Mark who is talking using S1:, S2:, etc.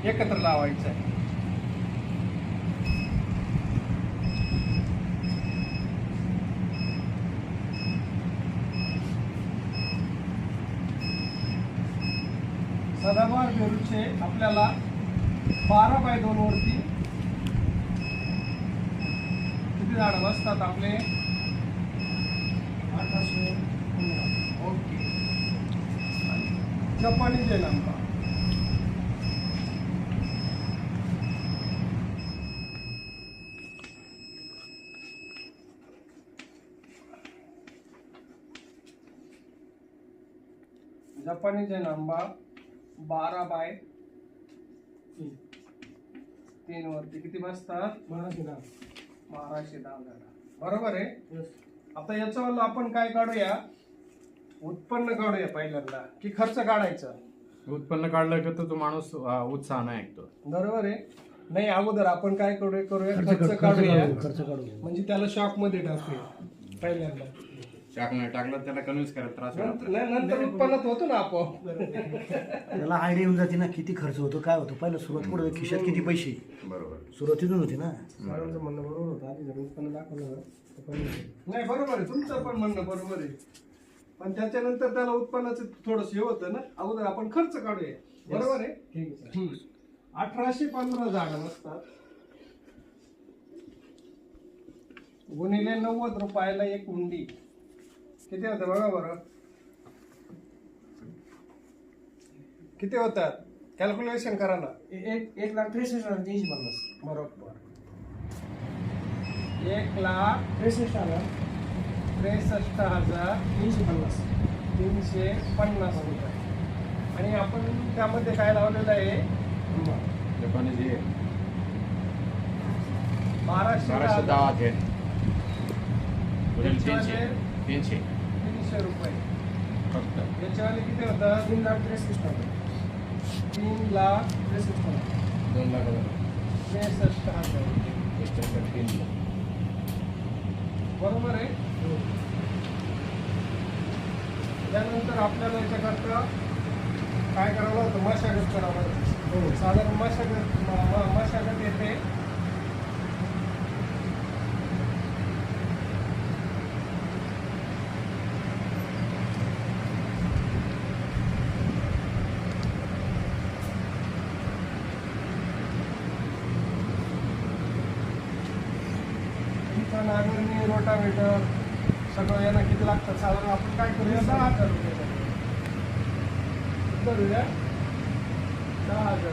S1: एकत्र लावायचं आहे. सदाबहार पेरूचे आपल्याला 12x2 वरती किती झाड बसतात आपले? 1815. ओके. जपानी जेल आंबा जपानी जेल आंबा 12x3 वरती किती बसतात? 1210 झाड. बरोबर आहे. आता याच्यावर आपण काय काढूया? उत्पन्न काढूया पहिल्यांदा की खर्च काढायचा?
S2: उत्पन्न काढलं की तो माणूस उत्साहानं ऐकतो.
S1: बरोबर आहे. नाही, अगोदर आपण काय करूया खर्च काढूया. म्हणजे त्याला शॉक मध्ये टाकूया पहिल्यांदा.
S2: शाक नाही टाकलं त्याला कन्व्हिन्स करायला त्रास होतो.
S1: नंतर उत्पन्नात होतो ना आपोआप.
S3: त्याला आयडिया येऊन जाते ना किती खर्च होतो काय होतो. पहिलं सुरुवात कुठं खिशात किती पैसे
S2: बरोबर.
S3: सुरुवातीतून होती ना.
S1: सरांचं म्हणणं बरोबर होतं. आधी जर उत्पन्न दाखवलं ना नाही, बरोबर आहे. तुमचं पण म्हणणं बरोबर आहे. पण त्याच्यानंतर त्याला उत्पन्नाचं थोडंसं हे होतं ना. अगोदर आपण खर्च काढूया. बरोबर आहे. 1815 झाडं असतात गुणिले 90 रुपयाला एक हुंडी किती होतं बघा बरं. किती होतात? कॅल्क्युलेशन करा ना.
S4: 1,63,350.
S1: बरोबर. 1,63,350 रुपये. आणि आपण त्यामध्ये काय लावलेलं आहे?
S2: जपानी जे
S1: 1210
S2: आहे.
S1: याच्यावाले
S2: 300
S1: रुपये.
S2: फक्त.
S1: याच्यावाले किती होतं?
S4: 3,63,000.
S1: 3,63,000.
S2: 2 लाख
S1: 63,000. बरोबर आहे. त्यानंतर आपल्याला याच्याकरता काय करावं होतं? मशागत करावं लागतं. साधारण मशागत येते नागरणी, रोटावेटर सगळं यांना किती लागतात? साधारण आपण काय करूया? 6,000 रुपये धरूया. 10,000.